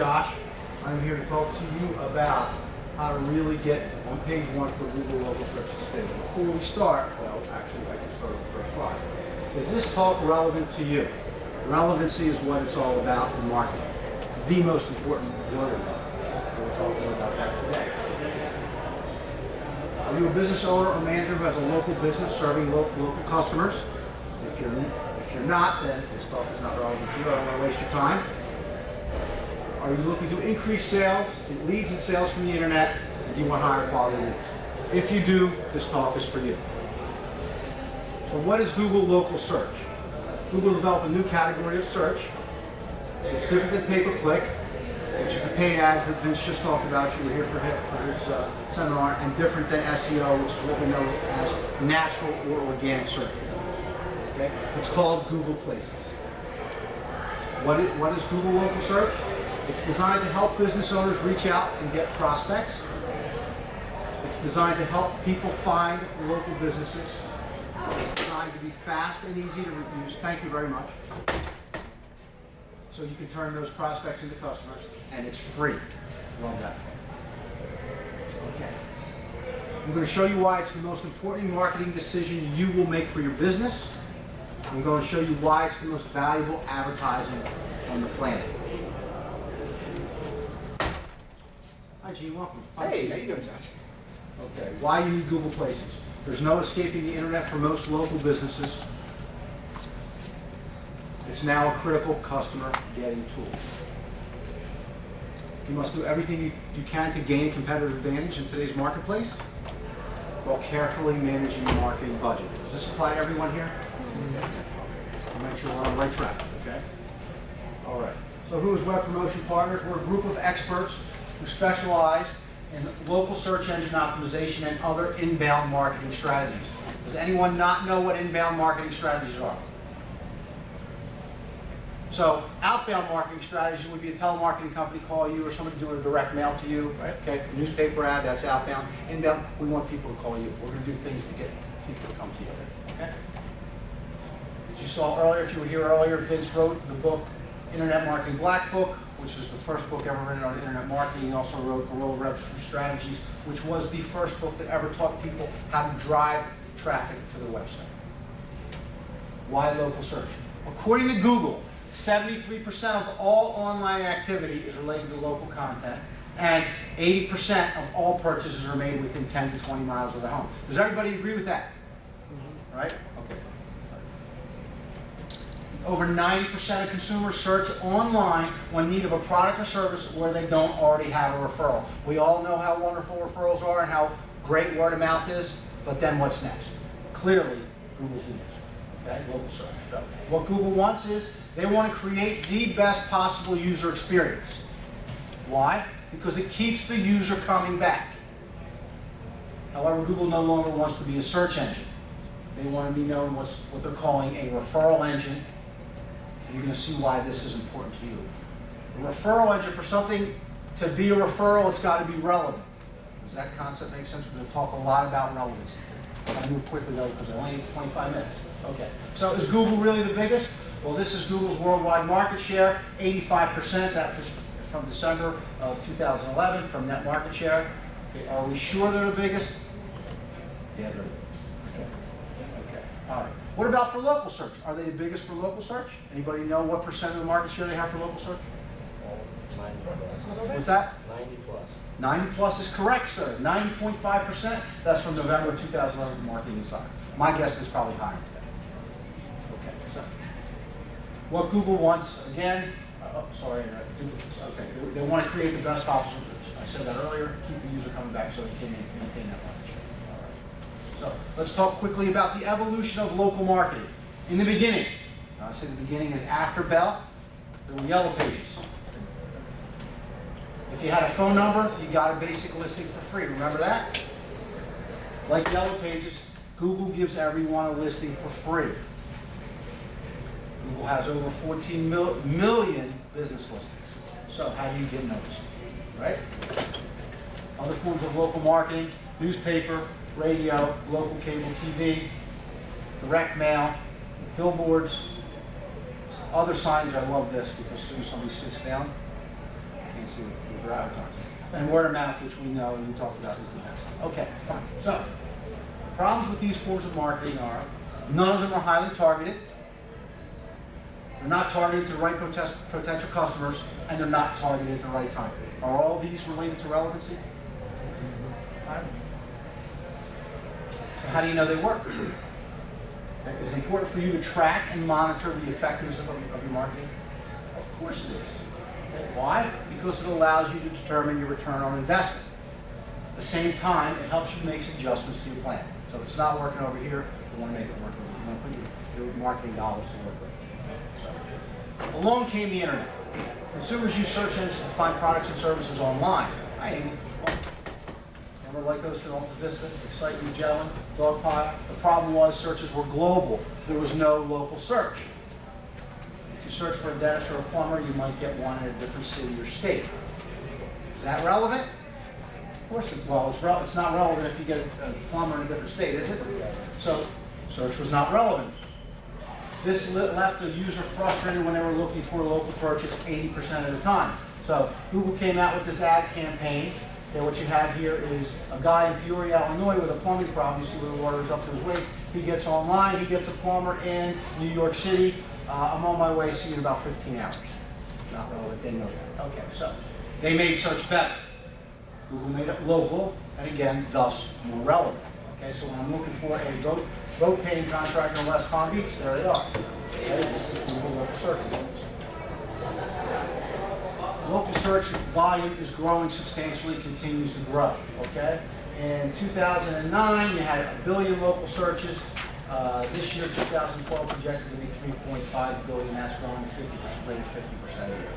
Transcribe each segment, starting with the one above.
Josh. I'm here to talk to you about how to really get on page one for Google Local Search Today. Before we start, well, actually I can start with the first slide. Is this talk relevant to you? Relevancy is what it's all about in marketing. It's the most important word. We'll talk more about that today. Are you a business owner or manager who has a local business serving local customers? If you're not, then this talk is not relevant to you. I don't want to waste your time. Are you looking to increase sales, leads and sales from the internet, and do you want higher quality leads? If you do, this talk is for you. So what is Google Local Search? Google developed a new category of search. It's different than pay-per-click, which is the paid ads that Vince just talked about if you were here for his seminar, and different than SEO, which is what we know as natural or organic search. Okay? It's called Google Places. What is Google Local Search? It's designed to help business owners reach out and get prospects. It's designed to help people find local businesses. It's designed to be fast and easy to use. Thank you very much. So you can turn those prospects into customers, and it's free. Love that. Okay. I'm going to show you why it's the most important marketing decision you will make for your business. I'm going to show you why it's the most valuable advertising on the planet. Hi, Gene. Welcome. Hey, how you doing, Josh? Okay. Why you need Google Places? There's no escaping the internet for most local businesses. It's now a critical customer getting tool. You must do everything you can to gain a competitive advantage in today's marketplace while carefully managing your marketing budget. Does this apply to everyone here? Yes. I'll make sure we're on the right track, okay? All right. So who is Web Promotion Partners? We're a group of experts who specialize in local search engine optimization and other inbound marketing strategies. Does anyone not know what inbound marketing strategies are? So outbound marketing strategy would be a telemarketing company call you or somebody doing a direct mail to you. Right. Okay, newspaper ad, that's outbound. Inbound, we want people to call you. We're going to do things to get people to come to you. Okay? As you saw earlier, if you were here earlier, Vince wrote the book Internet Marketing Black Book, which is the first book ever written on internet marketing. He also wrote Guerrilla Register Strategies, which was the first book that ever taught people how to drive traffic to their website. Why local search? According to Google, 73% of all online activity is related to local content, and 80% of all purchases are made within 10 to 20 miles of their home. Does everybody agree with that? Mm-hmm. Right? Okay. Over 90% of consumers search online when in need of a product or service where they don't already have a referral. We all know how wonderful referrals are and how great word of mouth is, but then what's next? Clearly, Google's the answer. Okay, local search. So what Google wants is they want to create the best possible user experience. Why? Because it keeps the user coming back. However, Google no longer wants to be a search engine. They want to be known what they're calling a referral engine. You're going to see why this is important to you. A referral engine, for something to be a referral, it's got to be relevant. Does that concept make sense? We're going to talk a lot about relevancy today. I'll move quickly though because I only have 25 minutes. Okay. So is Google really the biggest? Well, this is Google's worldwide market share, 85%. That was from December of 2011 from net market share. Okay. Are we sure they're the biggest? Yeah, they're the biggest. Okay. Okay. All right. What about for local search? Are they the biggest for local search? Anybody know what percent of the market share they have for local search? 90 plus. What's that? 90 plus. 90 plus is correct, sir. 90.5%. That's from November of 2011 Marketing Insider. My guess is probably higher today. Okay, so what Google wants, again, okay, they want to create the best possible search. I said that earlier, keep the user coming back so they can maintain that market share. All right. So let's talk quickly about the evolution of local marketing. In the beginning, I say the beginning is after Bell, there were yellow pages. If you had a phone number, you got a basic listing for free. Remember that? Like Yellow Pages, Google gives everyone a listing for free. Google has over 14 million business listings. So how do you get noticed? Right? Other forms of local marketing, newspaper, radio, local cable TV, direct mail, billboards, other signs. I love this because as soon as somebody sits down, can't see what they're advertising. And word of mouth, which we know and we talked about, is the best. Okay, fine. So, problems with these forms of marketing are none of them are highly targeted. They're not targeted to the right potential customers, and they're not targeted at the right time. Are all these related to relevancy? So how do you know they work? Is it important for you to track and monitor the effectiveness of your marketing? Of course it is. Okay. Why? Because it allows you to determine your return on investment. At the same time, it helps you make adjustments to your plan. So if it's not working over here, you want to make it work over here. You want to put your marketing dollars to work with. So, along came the internet. Consumers use search engines to find products and services online. Hi, Amy. Remember like those to Alta Vista, Excite, Magellan, Dogpile? The problem was searches were global. There was no local search. If you search for a dentist or a plumber, you might get one in a different city or state. Is that relevant? Of course it's, well, it's not relevant if you get a plumber in a different state, is it? So, search was not relevant. This left the user frustrated when they were looking for a local purchase 80% of the time. So, Google came out with this ad campaign. Okay, what you have here is a guy in Peoria, Illinois with a plumbing problem. You see where the water is up to his waist. He gets online, he gets a plumber in New York City. I'm on my way, see you in about 15 hours. Not relevant, they know that. Okay, so they made search better. Google made it local, and again, thus more relevant. Okay, so when I'm looking for a road painting contractor in West Palm Beach, there they are. Okay, this is Google local search results. Local search volume is growing substantially, continues to grow, okay? In 2009, you had 1 billion local searches. This year, 2012, projected to be 3.5 billion. That's growing 50%, rate of 50% a year.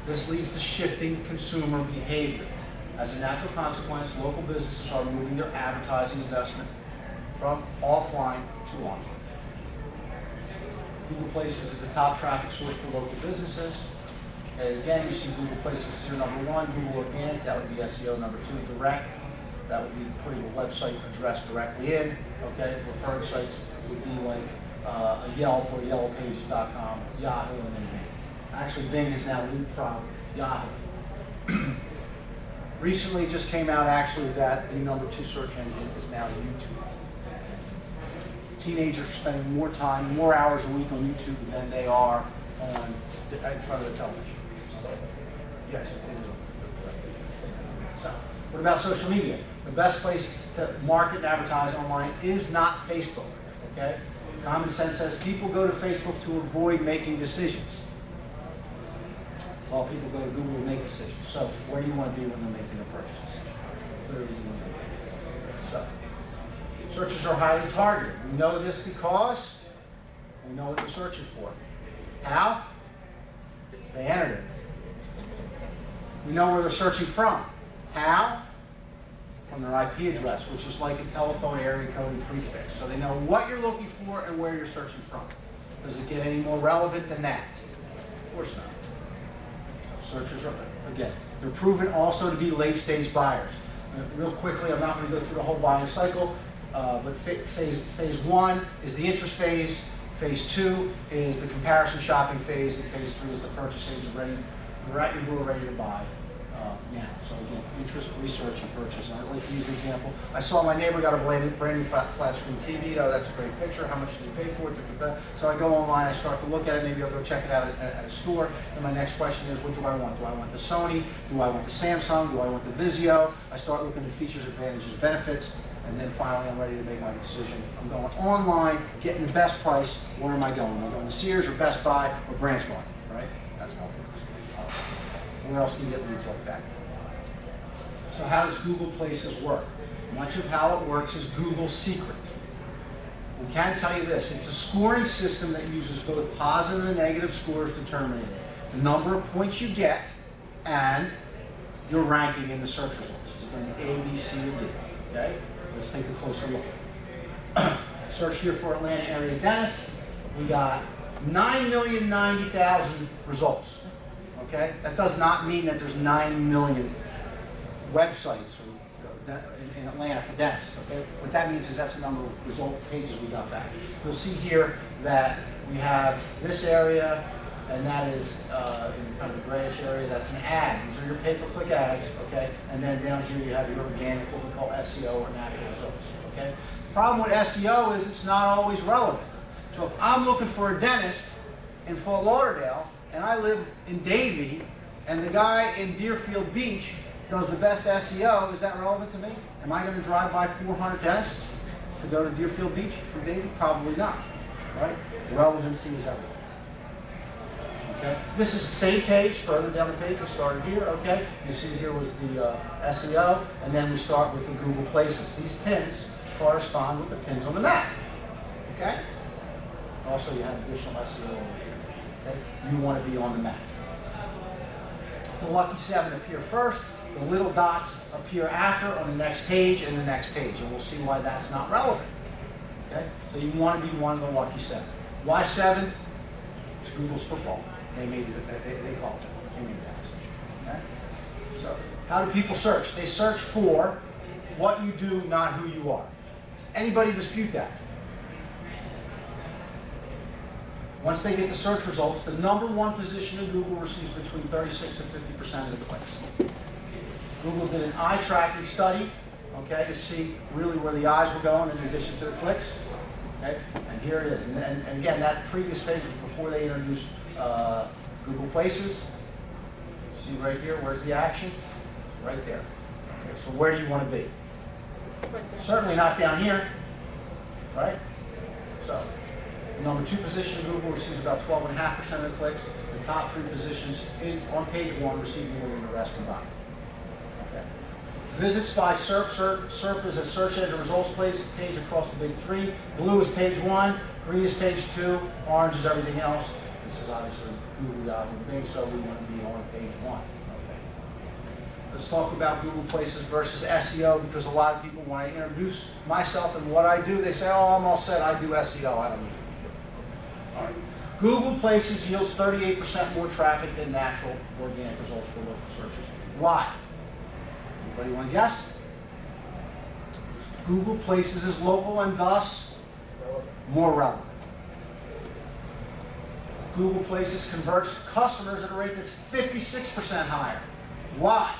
This leads to shifting consumer behavior. As a natural consequence, local businesses are moving their advertising investment from offline to online. Google Places is the top traffic source for local businesses. And again, you see Google Places here, number one. Google Organic, that would be SEO. Number two, Direct, that would be putting a website address directly in. Okay, referred sites would be like a Yelp or yellowpages.com, Yahoo, and then Bing. Actually, Bing is now leapfrogged Yahoo. Recently, it just came out actually that the number 2 search engine is now YouTube. Teenagers are spending more time, more hours a week on YouTube than they are in front of the television. Yes, it is. So, what about social media? The best place to market and advertise online is not Facebook. Okay? Common sense says people go to Facebook to avoid making decisions. While people go to Google to make decisions. So, where do you want to be when they're making their purchases? Clearly, you want to be. So, searches are highly targeted. We know this because we know what they're searching for. How? They entered it. We know where they're searching from. How? From their IP address, which is like a telephone area code and prefix. So they know what you're looking for and where you're searching from. Does it get any more relevant than that? Of course not. Searchers are, again, they're proven also to be late-stage buyers. Real quickly, I'm not going to go through the whole buying cycle, but phase 1 is the interest phase. Phase 2 is the comparison shopping phase, and phase 3 is the purchase phase. You're at your door ready to buy now. So again, interest, research, and purchase. And I'd like to use an example. I saw my neighbor got a brand new flat screen TV. Oh, that's a great picture. How much did you pay for it? So I go online, I start to look at it. Maybe I'll go check it out at a store. And my next question is, what do I want? Do I want the Sony? Do I want the Samsung? Do I want the Vizio? I start looking at features, advantages, benefits. And then finally, I'm ready to make my decision. I'm going online, getting the best price. Where am I going? Am I going to Sears or Best Buy or Branch Mart? Right? That's how it works. Where else do you get leads like that? So how does Google Places work? Much of how it works is Google's secret. We can tell you this. It's a scoring system that uses both positive and negative scores determining the number of points you get and your ranking in the search results. Is it going to be A, B, C, or D? Okay? Let's take a closer look. Search here for Atlanta area dentist. We got 9,090,000 results. Okay? That does not mean that there's 9 million websites in Atlanta for dentists. Okay? What that means is that's the number of result pages we got back. You'll see here that we have this area, and that is in kind of the grayish area, that's an ad. These are your pay-per-click ads, okay? And then down here you have your organic, what we call SEO or natural results, okay? Problem with SEO is it's not always relevant. So if I'm looking for a dentist in Fort Lauderdale, and I live in Davie, and the guy in Deerfield Beach does the best SEO, is that relevant to me? Am I going to drive by 400 dentists to go to Deerfield Beach from Davie? Probably not, right? Relevancy is everything. Okay. This is the same page, further down the page, we started here, okay? You see here was the SEO, and then we start with the Google Places. These pins correspond with the pins on the map, okay? Also, you have additional SEO over here, okay? You want to be on the map. The lucky 7 appear first, the little dots appear after on the next page and the next page, and we'll see why that's not relevant, okay? So you want to be one of the lucky 7. Why 7? It's Google's football. They made it, they called it. They made that decision. Okay? So, how do people search? They search for what you do, not who you are. Does anybody dispute that? Once they get the search results, the #1 position in Google receives between 36 to 50% of the clicks. Google did an eye tracking study, okay, to see really where the eyes were going in addition to the clicks. Okay? And here it is. And again, that previous page was before they introduced Google Places. See right here, where's the action? Right there. Okay, so where do you want to be? Certainly not down here, right? So, the #2 position in Google receives about 12.5% of the clicks. The top 3 positions on page 1 receive more than the rest combined. Okay. Visits by SERP. SERP is a search engine results page across the big 3. Blue is page 1, green is page 2, orange is everything else. This is obviously Google Yahoo Bing, so we want to be on page 1. Okay. Let's talk about Google Places versus SEO, because a lot of people, when I introduce myself and what I do, they say, oh, I'm all set, I do SEO, I don't need it. All right. Google Places yields 38% more traffic than natural organic results for local searches. Why? Anybody want to guess? Google Places is local and thus more relevant. Google Places converts customers at a rate that's 56% higher. Why?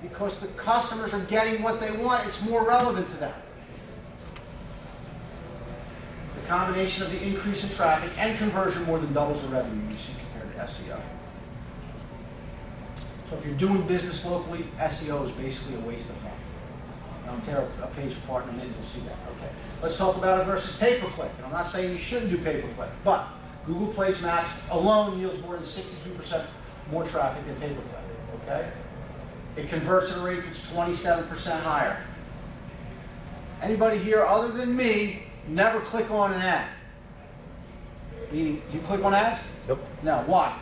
Because the customers are getting what they want. It's more relevant to them. The combination of the increase in traffic and conversion more than doubles the revenue you see compared to SEO. So if you're doing business locally, SEO is basically a waste of money. I'll tear a page apart in a minute, you'll see that. Okay. Let's talk about it versus pay-per-click. And I'm not saying you shouldn't do pay-per-click, but Google Place Maps alone yields more than 62% more traffic than pay-per-click. Okay? It converts at a rate that's 27% higher. Anybody here other than me never click on an ad? Meaning, you click on ads? Nope. No. Why?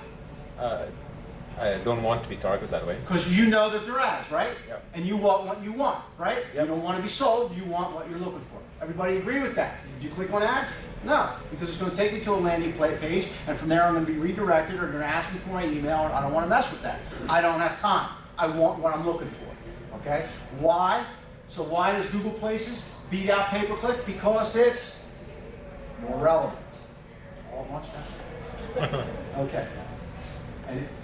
I don't want to be targeted that way. Because you know that they're ads, right? Yep. And you want what you want, right? Yep. You don't want to be sold, you want what you're looking for. Everybody agree with that? Did you click on ads? No, because it's going to take me to a landing page, and from there I'm going to be redirected, or they're going to ask me for my email, and I don't want to mess with that. I don't have time. I want what I'm looking for, okay? Why? So why does Google Places beat out pay-per-click? Because it's more relevant. All at once now? Okay.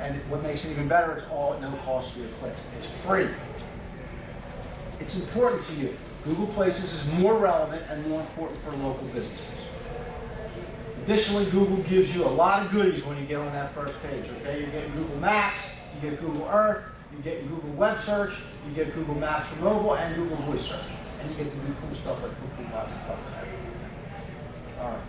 And what makes it even better, it's all at no cost for your clicks. It's free. It's important to you. Google Places is more relevant and more important for local businesses. Additionally, Google gives you a lot of goodies when you get on that first page, okay? You get Google Maps, you get Google Earth, you get Google Web Search, you get Google Maps for mobile, and Google Voice Search. And you get the new cool stuff like Google Maps and stuff. All right.